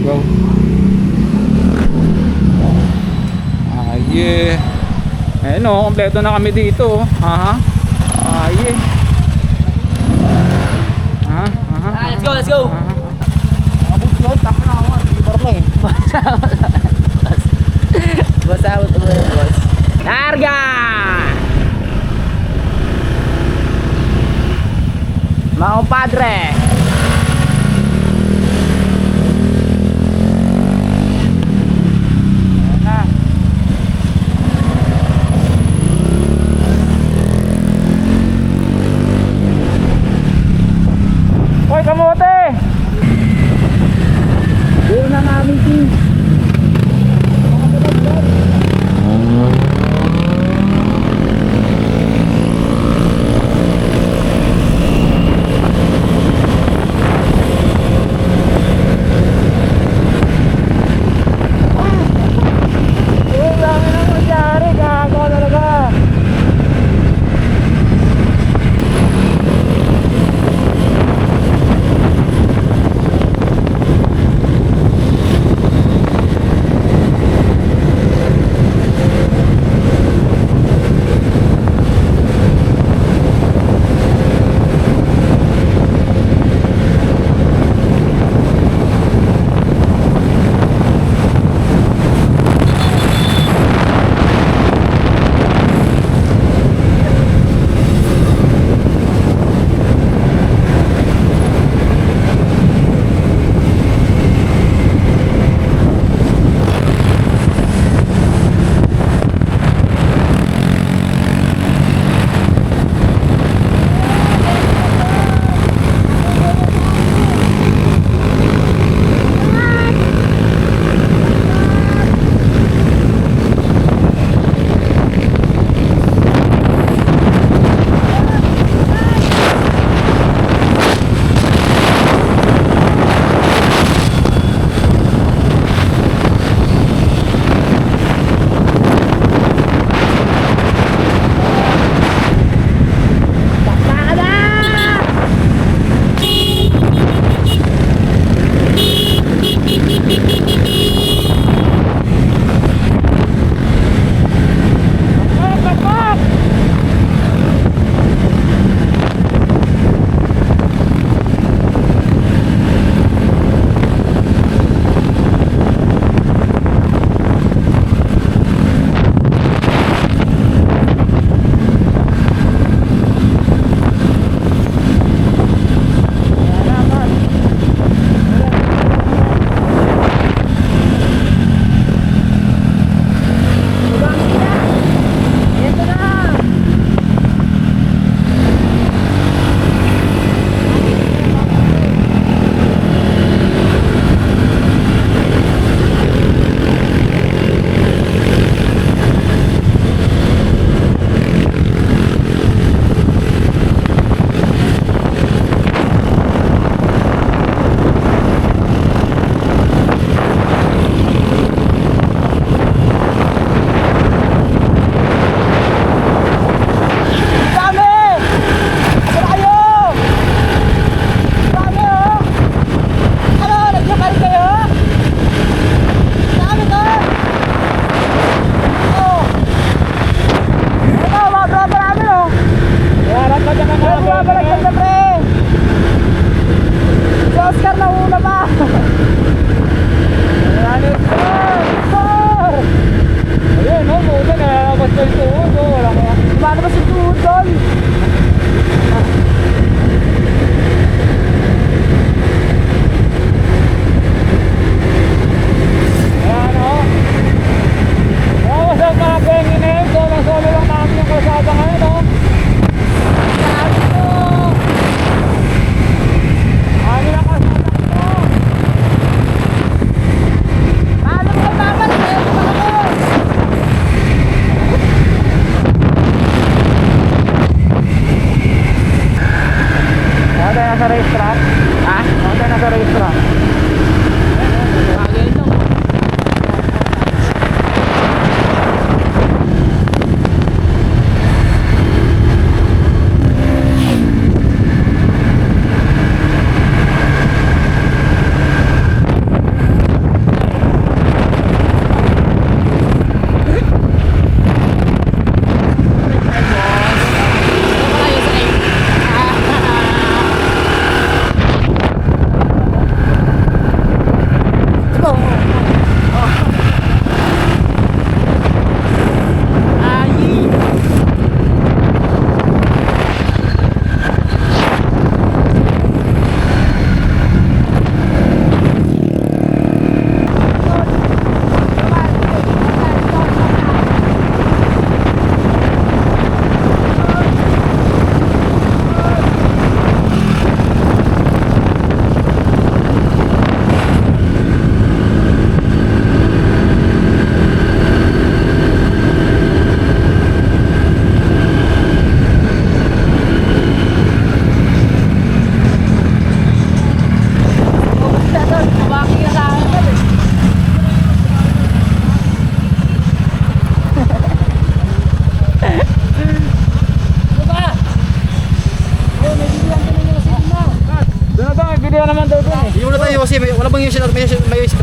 Go. Aye. Ayun o, kompleto na kami dito. Aha. Aye. Aha. Aha. Let's go, let's go. Boss out mo yun, boss. Larga! Mga compadre. Hoy, kamote! Doon na namin team.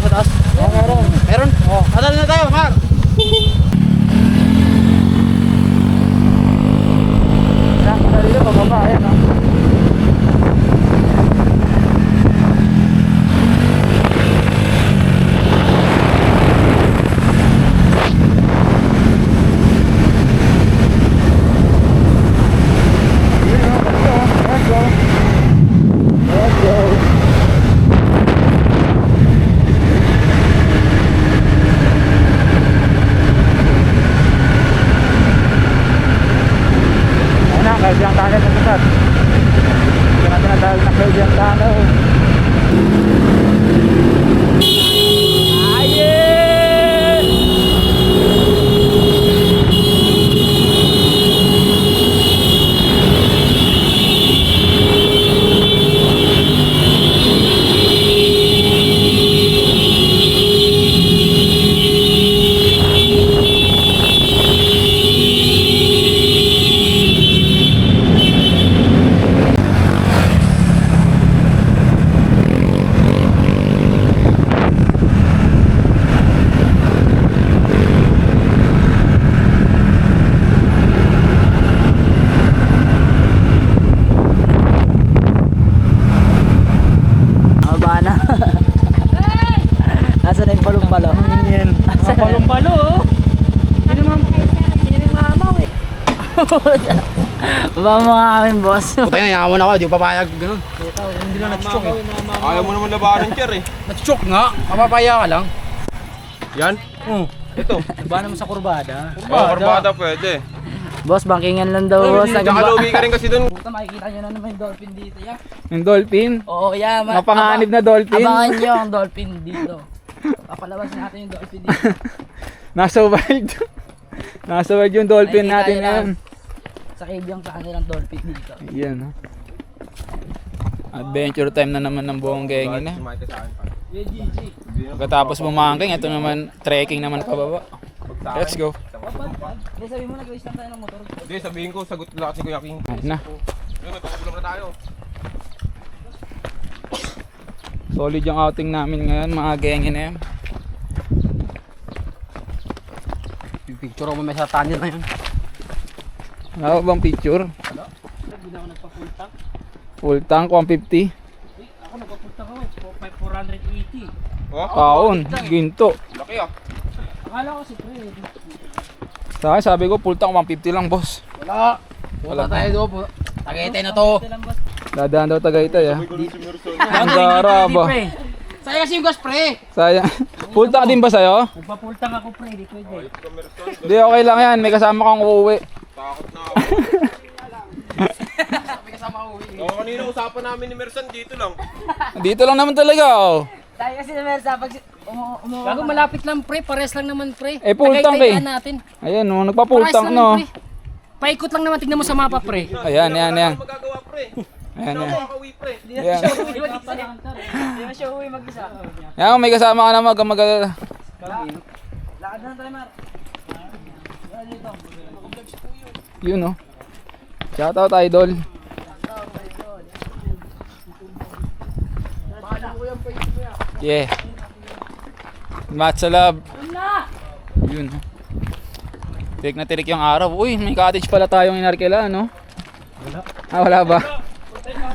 sa taas? Oo, meron. Meron? Oo. Nadali na tayo, Mark! Dali na, bababa. Ayan, oh. Kaibiang tanah ng pusat. Hindi natin nadahal na kaibiang tanah. Nasaan na yung balong-balo? Yan. Palong-palo, oh. Hindi mamaw eh. Baba mo nga kami, boss. Putay na, yaman ako, di ko papayag ganun. Hindi lang nag-choke eh. Ayaw mo naman labanan, Cher eh. Nag-choke nga, mapapaya ka lang. Yan? Ito. Labanan mo sa kurbada. Oo, kurbada pwede. Boss, bankingan lang daw, boss. Nakalugi ka rin kasi dun. Puta, makikita nyo na naman yung dolphin dito, ya. Yung dolphin. Oo, yeah. Mapanganib na dolphin. Abangan nyo ang dolphin dito. Papalabas natin yung dolphin dito. Nasa wild. Nasa wild yung dolphin Nakikita natin nyo yan. Sa cave yung kanilang dolphin dito. Yan, oh. Adventure time na naman ng buong gengin na. Sumakay ka sa akin pa. Pagkatapos bumangking, ito naman trekking naman pababa. Let's go. Hindi, sabi mo nag-waste lang tayo ng motor. Hindi, sabihin ko, sagot lang kasi Kuya King. Ayun na. Ayun, may pakagulang na tayo. Solid yung outing namin ngayon, mga gengin na yan. Picture ako may sa tunnel na yun. Wala ba bang picture? Hindi na ako nagpa-full tank. Full tank, 150. Ako nagpa-full tank ako, 480. Oh, Kaon, ginto. laki ah. Akala ko si Pre. Sa akin, sabi ko, full tank, 150 lang, boss. Wala. Wala tayo doon po. Tagaytay na to. Dadaan daw Tagaytay, ah. Ang Ang gara ba? Sayang kasi yung gas, pre. Sayang. Full tank din ba sa'yo? Nagpa-full tank ako, Pre. Di pwede. Hindi, okay lang yan. May kasama kang uuwi. Takot na ako. May kasama ko. Oo, kanina usapan namin ni Mersan dito lang. Dito lang naman talaga, oh. Tayo kasi na Mersa, pag Gago malapit lang pre, pares lang naman pre. Eh, full tank eh. Tagaytayan natin. Ayan, oh, nagpa-full Pares tank, lang no. pre. Paikot lang naman, tignan mo sa mapa pre. Ayan, ayan, ayan. Ano magagawa, pre? Ayan, Ano ayan. makakawi, pre? Ayan. Hindi na siya uwi mag-isa. Ayan, may kasama ka na mag-alala. Lakad na tayo, Mar. Yun, oh. Shoutout, idol. Yeah. Matcha love. Yun, oh. Tirik na tirik yung araw. Uy, may cottage pala tayong inarkila, no? Wala. Ah, wala ba? Okay lang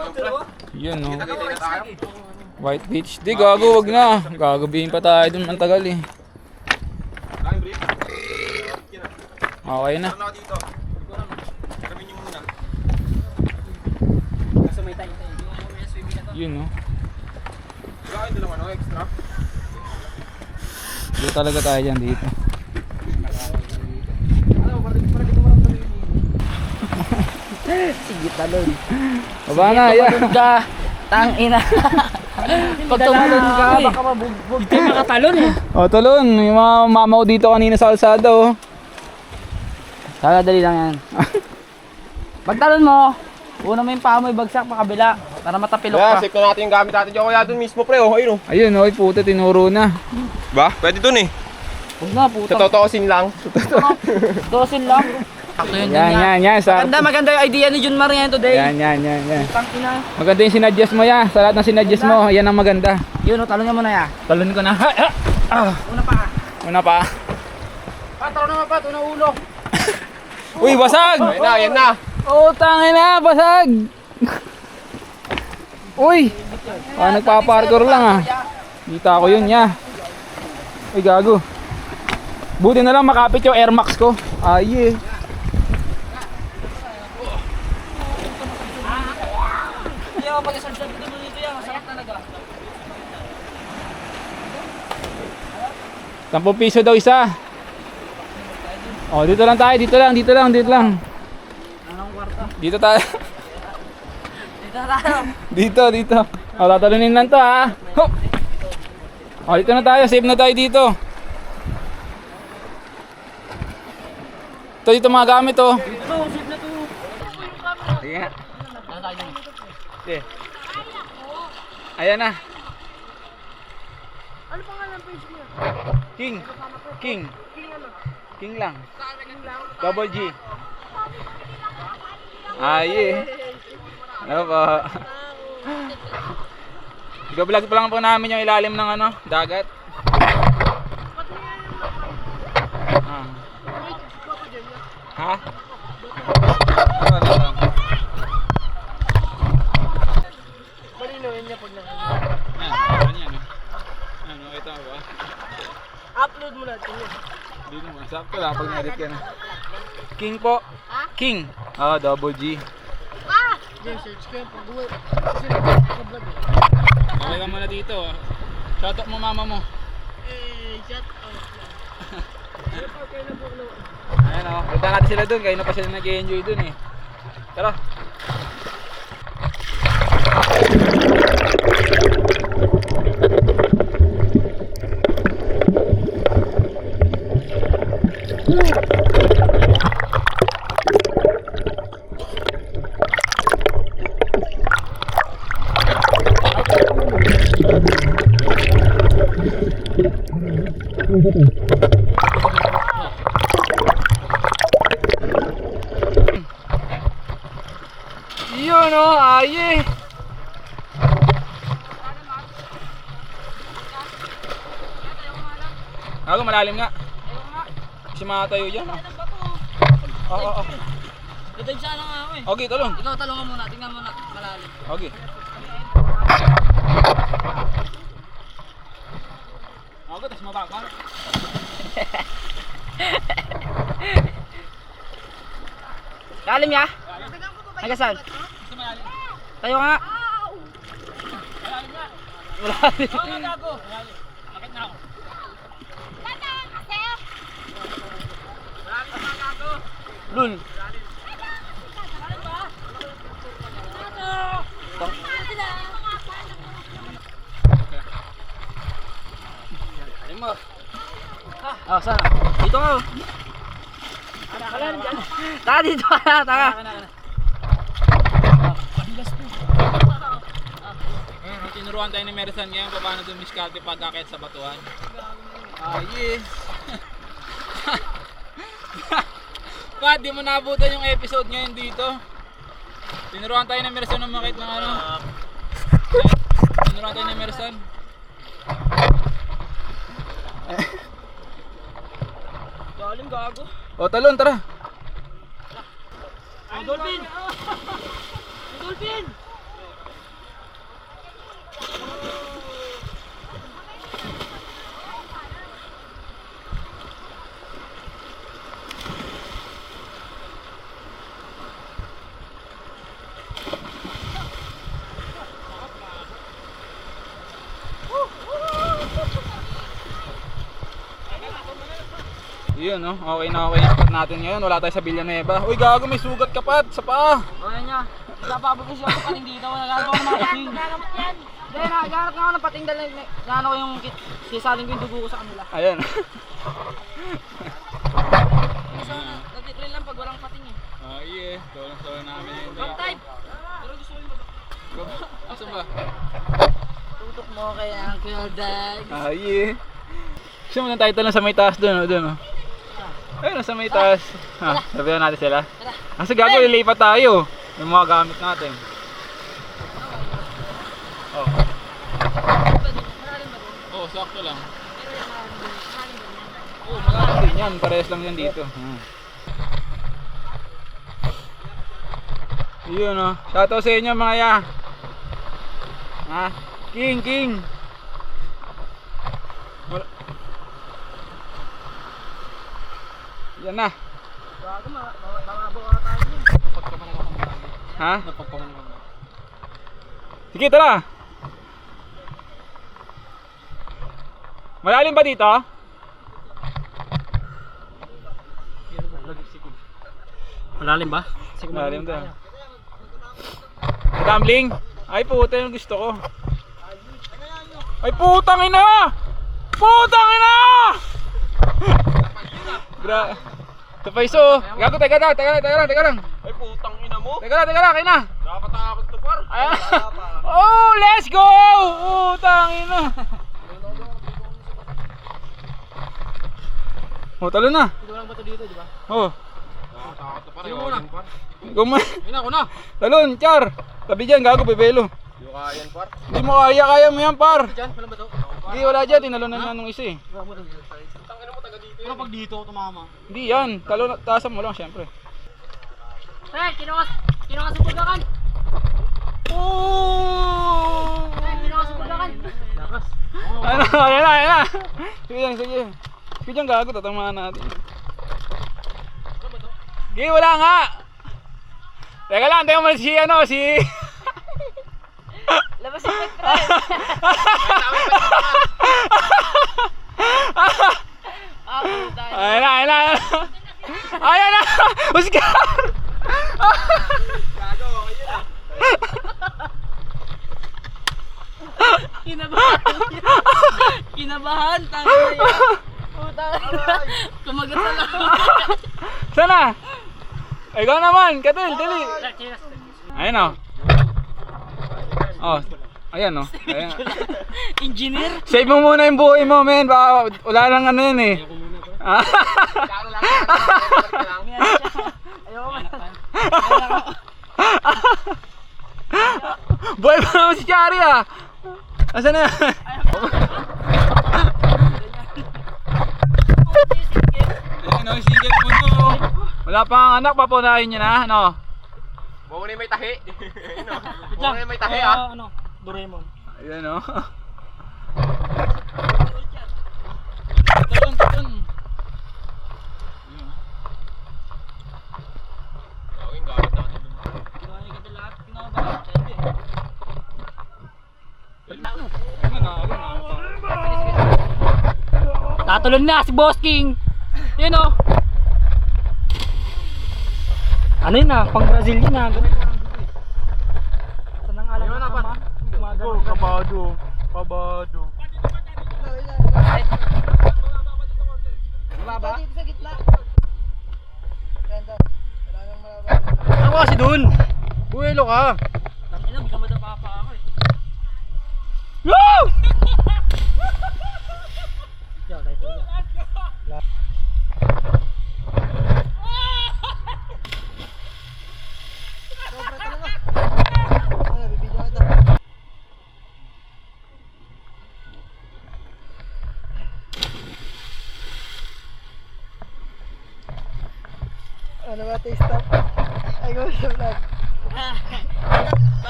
yung pre. Yun, no? Kita na tayo. White Beach. Di, gago, wag na. Gagabihin pa tayo dun, ang tagal eh. Laking brief. Okay na. Ano na dito? Gawin niyo muna. Yun, no? Wala kayo dalang ano, extra? Dito talaga tayo dyan dito. Sige, talon. Baba na, yeah. Ka, tang ina. Pag tumalon ka, baka mabugbog. Hindi makatalon eh. O, talon. Yung mga mamaw dito kanina sa kalsada, oh. Dali lang yan. Pag talon mo, una mo yung paa mo ibagsak pa kabila para matapilok Kaya, ka. safe na natin yung gamit natin dyan. Kaya dun mismo, pre. Oh, ayun oh. Ayun, oh. Puta, tinuro na. Ba? Pwede dun eh. Huwag na, puta. Sa totosin lang. Dosin lang. Sakto yun, Yan. Maganda yung idea ni Jun Marian today. Yan. Tangina. Maganda yung sinadjust mo ya. Sa lahat ng sinadjust mo, yan ang maganda. Yun, talon niya muna ya. Talon ko na. Una pa. Una pa. Patro naman pa, unang ulo. Uy, basag! Yan na. Oh, tangin na, basag! Uy! Nagpa-parkour lang ah. Kita ko yun ya. Uy, gago. Buti na lang makapit yung Air Max ko. Ay, Hindi ako pag-isang-sag dito dito yan. Masarap talaga. 10 piso daw isa. Oh, dito lang tayo, dito lang. Anong kwarto? Dito tayo. Dito na tayo. Dito. Oh, tatalunin lang to ha. Hop! Oh, dito na tayo, save na tayo dito. Dito mga gamit oh. Ayan. Okay. Ayan na. Ano pangalan page mo? King lang. Double G. Ano po? Vlog pa lang po namin yung ilalim ng dagat. Ha? Malinoin niya pag Yan. Ano, ito ba? upload mo natin yun. Hindi naman, sakto lang pag na-edit ka na. King po. King. Double G. Diyan, search ko yung pag-uwi. Kasi nag-vlog eh. Okay ka muna dito. Shoutout mo mama mo. Shut up. Ayan o. Punta natin sila dun. Kaya na pa sila nag-enjoy dun eh. Tara. Yun o, aye. Ako malalim nga. Kasi makatayo dyan. Oo. Dito sana nga ako eh. Okay, talon. Ikaw talungan muna, tingnan mo na malalim. Okay. Ako, tas mababa. Lalim ya? Nagasan? Tayo nga. Malalim. Bakit na ako? Lul. Ay mo. Sana. Dito nga. Taka dito ka. Taka. Tinuruan tayo ni Mersan ngayon paano dumiskarte pagkakit sa batuhan. Yes. Pat, di mo naabutan yung episode ngayon dito. Tinuruan tayo ni Mersan ng makit ng Tinuruan tayo ni Mersan. Lalim gago. O, talon, tara. Dolphin! Dolphin! Yun, no? Okay na okay yung spot natin ngayon. Wala tayo sa Villanueva. Uy, gago, may sugat ka pat sa paa. O yan niya. Napapabot ko siya pating dito. Nagagawa ko ng mga pating. Hindi, nagaganap nga ako ng pating dahil nagano ko yung sisalin ko yung dugo ko sa kanila. Ayan. Nagtitrail lang pag walang pating eh. Yeah. Tulong-tulong namin yun. Wrong type! Pero gusto ko yung Asan ba? tutok mo kay Uncle Dag. Yeah. Gusto mo ng title lang sa may taas doon, doon. Ayun, nasa may taas. Ha, sabihan natin sila. Kasi gago, lilipat tayo. Yung mga gamit natin. Oh. Oh, sakto lang. Oh, malalim din yan. Parehas lang yan dito. Yun oh. Shoutout sa inyo mga ya. Ha? King. Yan na. Ha? Sige, tara. Malalim ba dito? Malalim ba? Malalim daw. Tumbling? Ay puta, yung gusto ko. Ay putang ina! Putang ina! Ito pa iso. Gago, teka lang. Ay, putang ina mo. Teka lang, kayo na. Nakatakot to, par. Ayan. Oh, let's go! Putang ina. Oh, talo na. Hindi walang bato dito, di ba? Oh. Nakatakot to, par. Sino muna? Gumay. Ako na. Talon, Char. Tabi dyan, gago, bebelo. Yung kaya yan, par. Hindi mo kaya mo yan, par. Diyan, walang bato. Hindi, wala dyan. Tinalunan na nung isa eh. Tangina mo, taga dito. Pero pag dito, tumama. Hindi yan. Taasan mo lang, syempre. Kinukas sa bugakan. Oh! Kinukas sa bugakan. Lakas. Ayan na. Sige. Sige dyan, gago. Tatamaan natin. Sige, wala nga. Teka lang, tayo mo si Labas yung pagkakas. Ayan na. Oscar! Kinabahan, tanga na yan. Puta. Kumagat na lang. Sana? Ikaw naman, Katil, dali. Ayan o. Oh, ayan o. Ayan. Engineer? Save mo muna yung buhay mo, men. Baka wala lang ano yun eh. Kano lang. Ayoko man. Buhay pa naman si Chari ah. Asan na yan? Ayun o, single mo no. Wala pang anak, papunahin niya na, no? Bawa na yung may tahi. Ayun o. Bawa na yung may tahi, ah. Ano? Doraemon. Ayan o. Gawin, gamit natin. Tatulon na si Boss King. Yun o. Ano yun ah? Pang Brazil yun ah. Saan ang alam mo naman? Kabado. Mababa? Dito sa gitna. Ano kasi dun? Buwelo ka. Tangina, bigyan madapa pa ako eh. Woo! Ano ba ito stop? Ay, go sa vlog.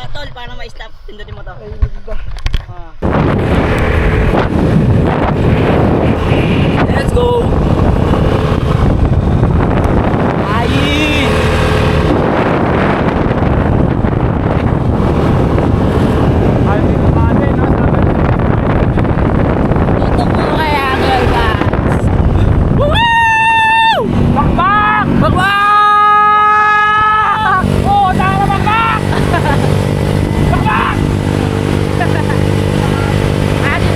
Tol, para ma-stop, pindutin mo to. Ay, ba? Let's go! Ayin! Ito po kaya, girl guys. Bakbak! Bakbak! Oh, tara bakbak! Bakbak! Atin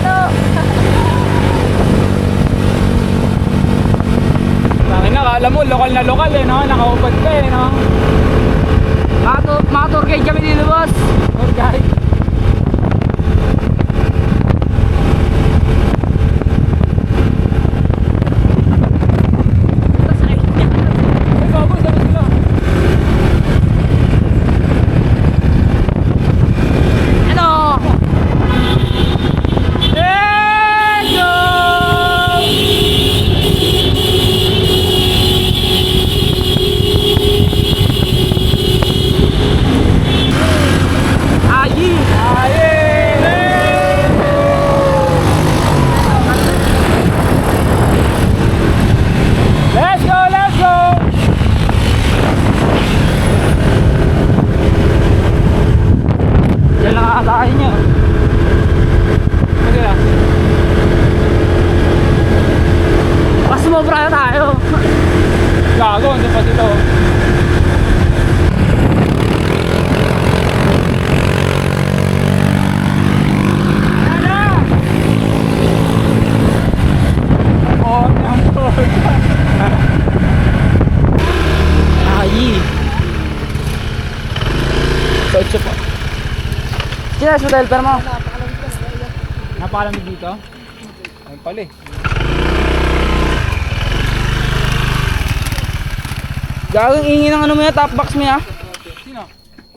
to! Tangin na, alam mo, lokal na lokal eh, no? Nakaupad ka eh, no? Mga tour guide kami dito, boss. Tour guide. guys, hotel per mo. Napakalamig dito. Ayun pala eh. Gagawin ingin ng ano mo yan, top box mo ya. Sino?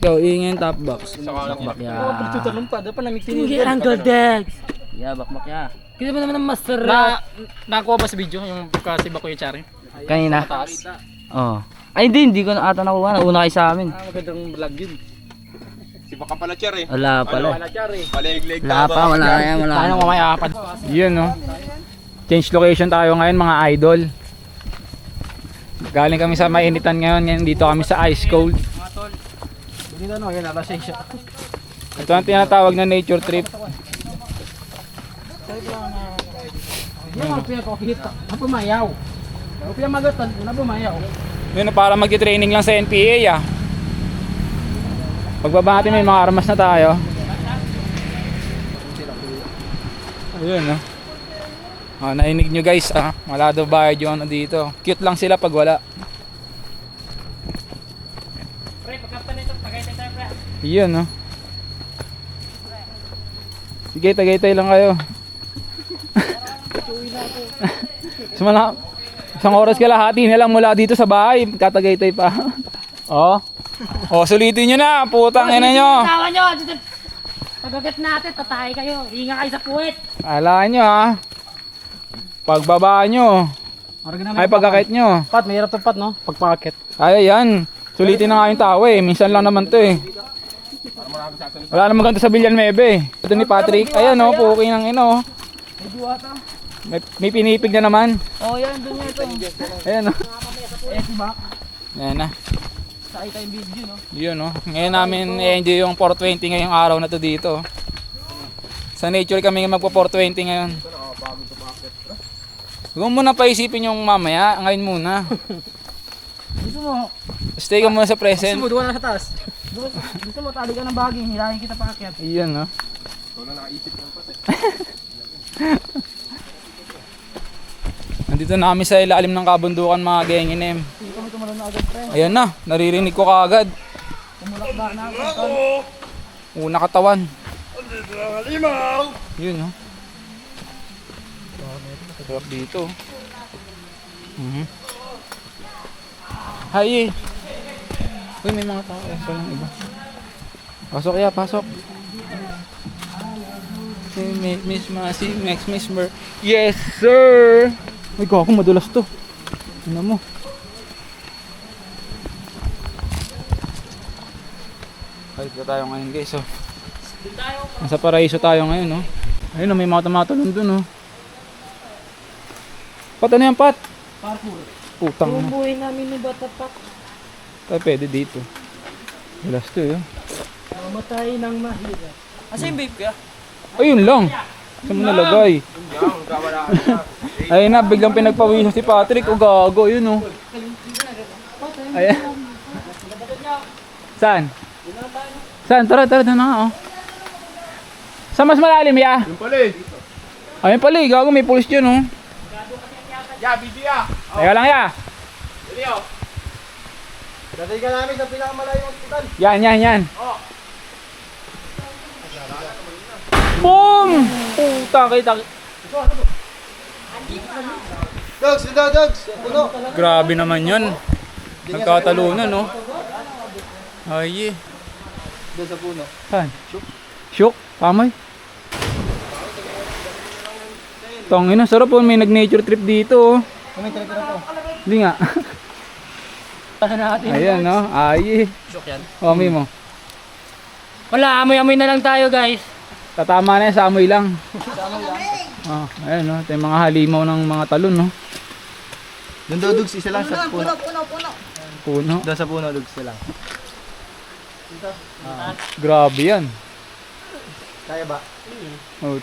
Ikaw, ingin top box. Tutalong pa, dapat namig Hindi ang Goldex. Yeah, bakbak ya. Kita mo naman ang master. Nakuha ba sa video yung kasi ba Kuya Chari? Kanina? Taas. Oo. Ay hindi ko na ata nakuha. Nauna kayo sa amin. Magandang vlog yun. Si baka pala Cher eh. Wala pala. Chari. Palegleg Wala pa, wala yan, wala. Paano mamaya kapag... Yun no. Change location tayo ngayon mga idol. Galing kami sa mainitan ngayon. Ngayon dito kami sa ice cold. Dito no, yun alas 6. Ito ang tinatawag na nature trip. Yung mga pinakakita, napumayaw. Yung pinamagatan, napumayaw. Yun na para magti-training lang sa NPA ah. Pagbaba natin may mga armas na tayo. Ayun no. Ah, nainig nyo guys ah. Wala daw bayad yung ano dito. Cute lang sila pag wala. Yun no. Sige, tagaytay lang kayo. Sumala, isang oras kalahati na lang mula dito sa bahay. Katagaytay pa. Oh. Oh, sulitin nyo na. Putang ina nyo. Tawa nyo. Pagagat natin, tatay kayo. Hinga kayo sa puwet. Ala nyo ha. Pagbaba nyo. Ay pagkakit nyo. Pat, mahirap to pat no? Pagpakit. Ay ayan. Sulitin na nga yung tao eh. Minsan lang naman to eh. Wala naman ganito sa Villanueva eh. Ito ni Patrick. Ayan o, puking ng ino. May pinipig na naman. Oh, yan, dun nga ito. Ayan o. Eh, diba? Ayan na. Sakay tayong video no? Yun o. Ngayon namin i-enjoy yung 420 ngayong araw na to dito. Sa nature kami magpa 420 ngayon. Huwag mo muna paisipin yung mamaya. Ngayon muna. Gusto mo, Stay ka muna sa present. gusto mo duwa na sa taas. Gusto mo tali ka ng baging, hilahin kita paakyat. Iyan no. Nandito na kami sa ilalim ng kabundukan mga genginem. Ayan na, naririnig ko kaagad. Una katawan. Yun no. Sarap dito. Hi. Uy, may mga tao. Walang iba. Pasok ya, pasok. Miss Masi, Max Mismer. Yes, sir! Uy, ako madulas to. Ano mo? Balik na tayo ngayon guys, oh. Nasa Paraiso tayo ngayon, oh. Ayun, oh, may mga tumatulong dun, oh. Pat, ano yan, Pat? Parkour. Putang na. Buhay namin ni Batapak. Tayo pwede dito. Dulas to, yun. Mamatay ng mahirap. Asa yung babe kaya? Ayun lang. Saan mo nalagay? Ayun na, biglang pinagpawisan si Patrick. O gago, yun o. Ayan. Saan? Saan? Tara, tara, tara na nga, oh. Saan mas malalim, ya? Yung pala eh. Ayun pala, gago, may pulis dyan, oh. Ya, busy ah. Teka lang, ya. Dali oh. Datay ka namin sa pinakamalayong hospital. Yan, yan, yan. Boom! Puta, kita. Dogs, dogs. Puno. Grabe naman yun. Nagkatalunan, no? Ay, eh. Doon sa puno. Saan? Shook? Pamoy? Tangina, sarap po. May nag-nature trip dito, oh. Hindi nga. Ayan, no? Ay, eh. Shock yan. Amoy mo. Wala, amoy-amoy na lang tayo guys. Tatama na yan, sa amoy lang. Oh, ayan, no? Ito yung mga halimaw ng mga talon, no? Doon daw dugs, isa lang sa puno. Puno. Doon sa puno, dugs, isa lang. Grabe yan. Kaya ba? Oh,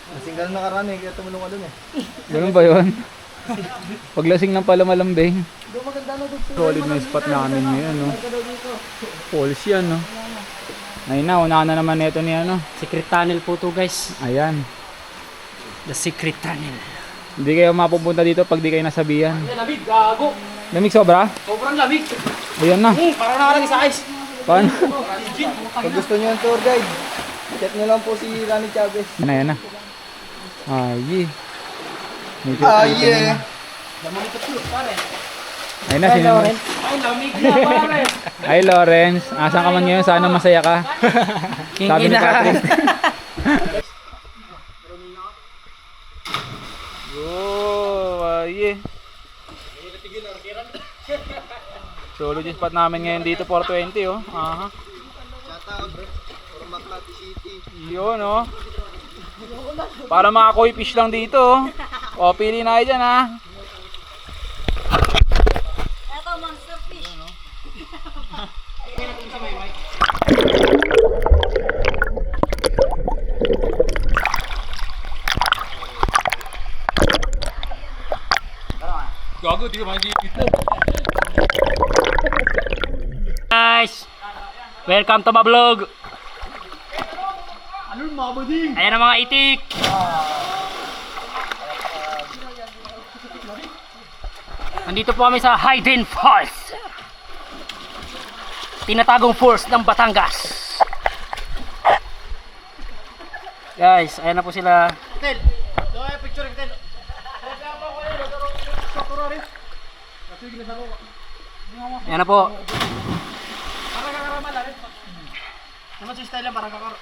Kasing ka na nakaraan eh, kaya tumulong ka doon eh. ganun ba yun? Paglasing ng pala malambing. Solid na yung spot namin ngayon, no? Falls yan, no? Ayun na, unahan na naman ito ni ano. Secret tunnel po to guys. Ayan. The secret tunnel. Hindi kayo mapupunta dito pag di kayo nasabihan. Lamig, gago. Lamig sobra? Sobrang lamig. Ayan na. Parang nakarang sa ice. Paano? Pag gusto nyo yung tour guide, Chat nyo lang po si Rani Chavez. Yan na. Ay. Yeah. Ayun na, sino naman? Ay, Lawrence. Asan ka man ngayon? Sana masaya ka. Sabi ni Patrick. Oh, ay. Solo spot namin ngayon dito 420 oh. Aha. Shoutout from Makati City. Yun oh. Para mga koi fish lang dito oh. O, pili na kayo dyan ha. Eto, monster fish. Gago, di ka makikita. Guys, welcome to my vlog. Ayan ang mga itik. Nandito po kami sa Hidden Falls, tinatagong falls ng Batangas. Guys, ayan na po sila. Ayan na po. Naman si style lang para kakaro.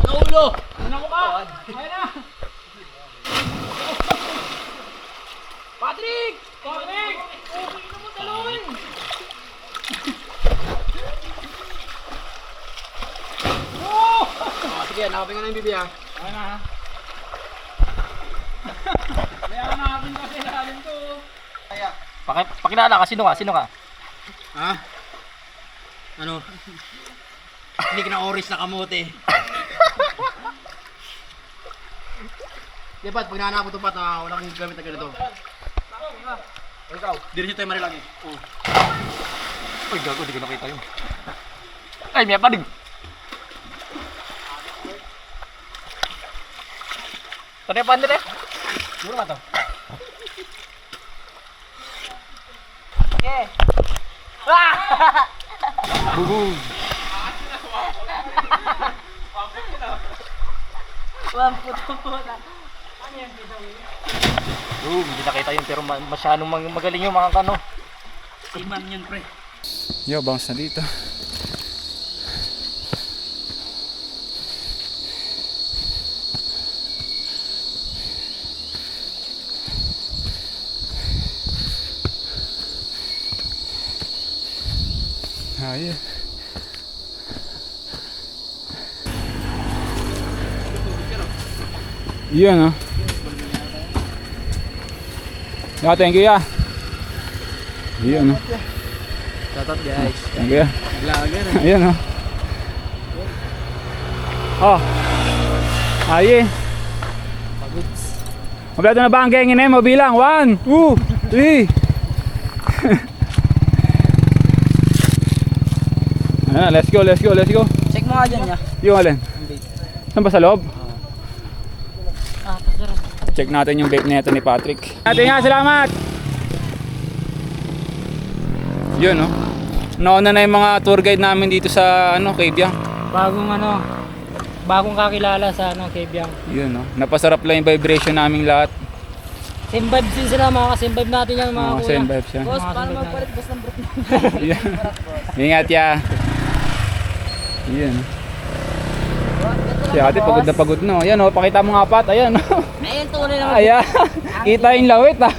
Naulo! Ano mo ka? Ayun na! Patrick! Patrick! Okay na mo talon! Sige, nakapin ka na yung bibi ha. Ayun na ha. Kaya natin kasi lalim to. Pakilala ka, sino ka? Sino ka? Ha? Ano? Hindi ka na oris na kamote. Di ba't pag nanapot pat na wala kang gamit na ganito? Ikaw, diretso tayo marilagi. Uy, gago, di ko nakita yun. Ay, may panig! Tadi apa anda deh? Murah atau? Okay. Bubu. Hindi nakita yun pero masyadong magaling yung mga kano. Iman yun pre. Yo, bounce na dito. Ayun. Yun oh. Yeah, thank you ya. Yun oh. Shoutout guys. Thank you ya. Vlogger. Ayun oh. Oh. Ayun. Mabiado na ba ang gengin eh? Mabilang. 1, 2, 3. Ayan, let's go. Check mo nga dyan niya. Yung alin? Saan ba sa loob? Check natin yung vape nito ni Patrick. Natin nga, salamat! Yun no. Nauna na yung mga tour guide namin dito sa Caveang. Bagong kakilala sa Kebyang. Yun no. Napasarap lang yung vibration naming lahat. Same vibes din sila, mga ka-same vibe natin yan mga kuya. Same vibes yan. Boss, paano magpalit boss ng brook? Ingat ya. Yan. Si ate pagod na pagod no. Ayan oh, pakita mo nga Pat. Ayan oh. Ayun, tunay naman. Ayan. Kita yung lawit ah.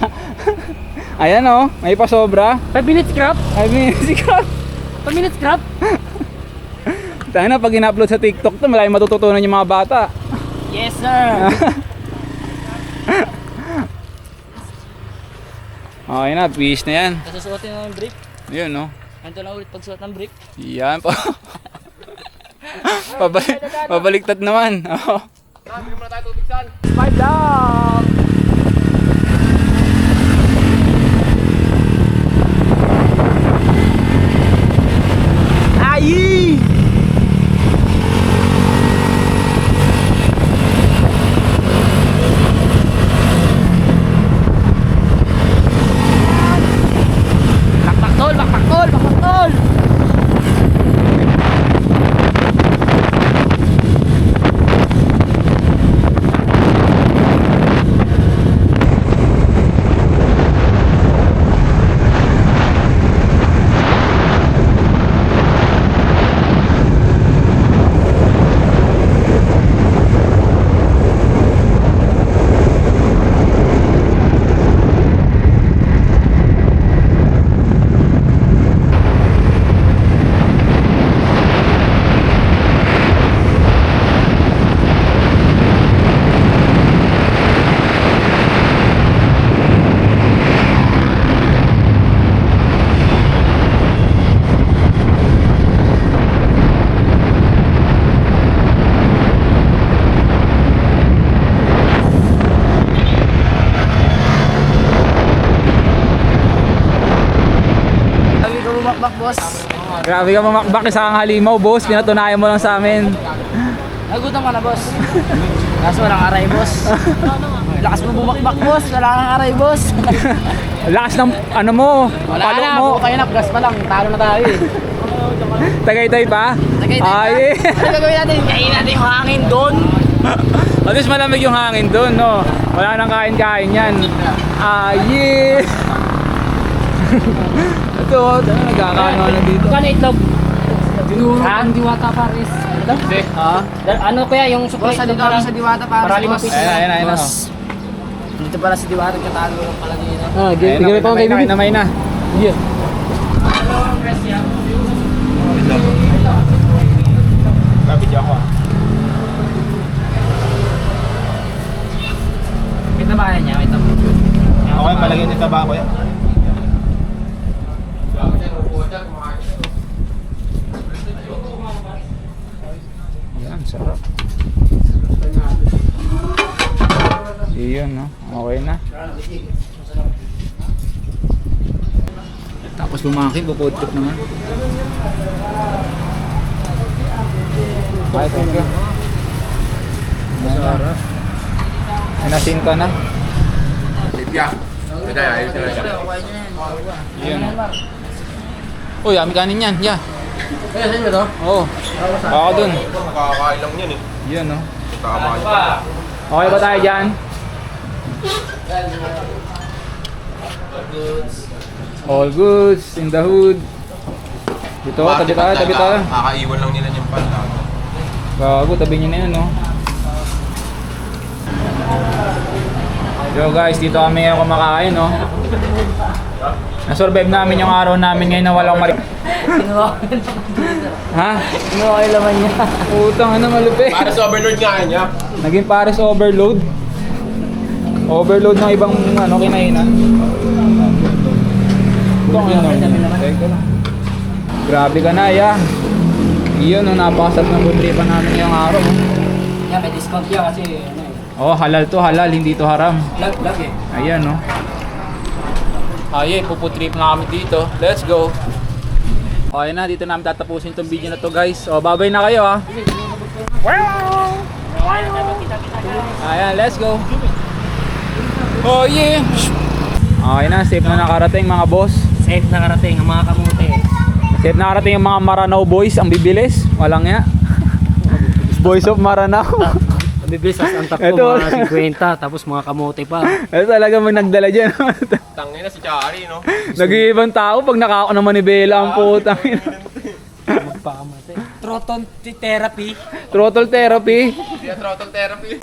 Ayan oh, may pasobra. 5 minutes scrap? I mean, sikat. 5 minutes scrap? Tayo na, pag in-upload sa TikTok to, malaking matututunan yung mga bata. Yes, sir. Okay na, peace na yan. Kasusuotin na yung brick. Yun no. Ganito na ulit pagsuot ng brick. Yan pa. Pabaliktad naman. Oh. Five down! Ayi! Grabe ka mamakbak sa ang halimaw, boss. Pinatunayan mo lang sa amin. Nagutom ka na, boss. Kaso walang aray, boss. Lakas mo bumakbak, boss. Wala kang aray, boss. Lakas ng ano mo, Wala palo na, mo. buo kayo na. Gas pa lang. Talo na tayo eh. Tagaytay pa? Ay, Ano gagawin natin? Kain natin yung hangin doon. at least malamig yung hangin doon, no? Wala nang kain-kain yan. Ay, ito, nagkakaano na dito. Kano itlog? Ang diwata pares. Ha? Ano kaya yung Boss, supply sa dito kami sa Diwata para Para limang boss. piso. Ayun. Boss. Dito pala si Diwata, katago lang pala dito. Ah, Ayun, kinamay na. Yeah. Kapit ako. Kita ba niya? Kita mo. Okay, palagay nito ba ako yan? Yan, sarap. Iyon, no? Okay na. Tapos bumaki, bupodtip naman. Ay, thank you. Sarap. Nasinta na. Iyon. Uy, ami kanin yan. Yeah. Kaya sa'yo to? Oo. Baka dun. Makakain lang yan eh. Yun, no? Tama yun. Okay ba tayo dyan? All goods in the hood. Dito, tabi tayo. Kakaiwan lang nila yung pala. Gago, tabi nyo na yun, no? Yo guys, dito kami ngayon kumakain, no? Na-survive namin yung araw namin ngayon na walang mari... Kinuha ko Ha? yung laman niya. Putang, ano malupit? Para sa overlord nga niya. Naging pares overload. Overload ng ibang ano kinainan. Ito ang ano. Teka lang. Grabe ka na, ya. Iyon, no, napakasarap ng butripan namin ngayong araw. Oh. Yeah, may discount yan kasi ano eh. Oh, halal to, halal, hindi to haram. Lag eh. Ayan, no. Ayun, puputrip na kami dito. Let's go. Okay na, dito namin tatapusin itong video na to, guys. O, babay na kayo, ha. Ayan, let's go. Oh, yeah. Okay na, safe na nakarating, mga boss. Safe na karating ang mga kamote. Safe na nakarating yung mga Maranao boys. Ang bibilis. Walang ya. Boys of Maranao. Bibilis ang takbo Ito. mga 50 tapos mga kamote pa. Ito talaga may nagdala dyan. Tangina si Chari, no? Nag-iibang tao pag nakako na manibela ang putang. Throttle therapy. Throttle therapy. Kaya throttle therapy.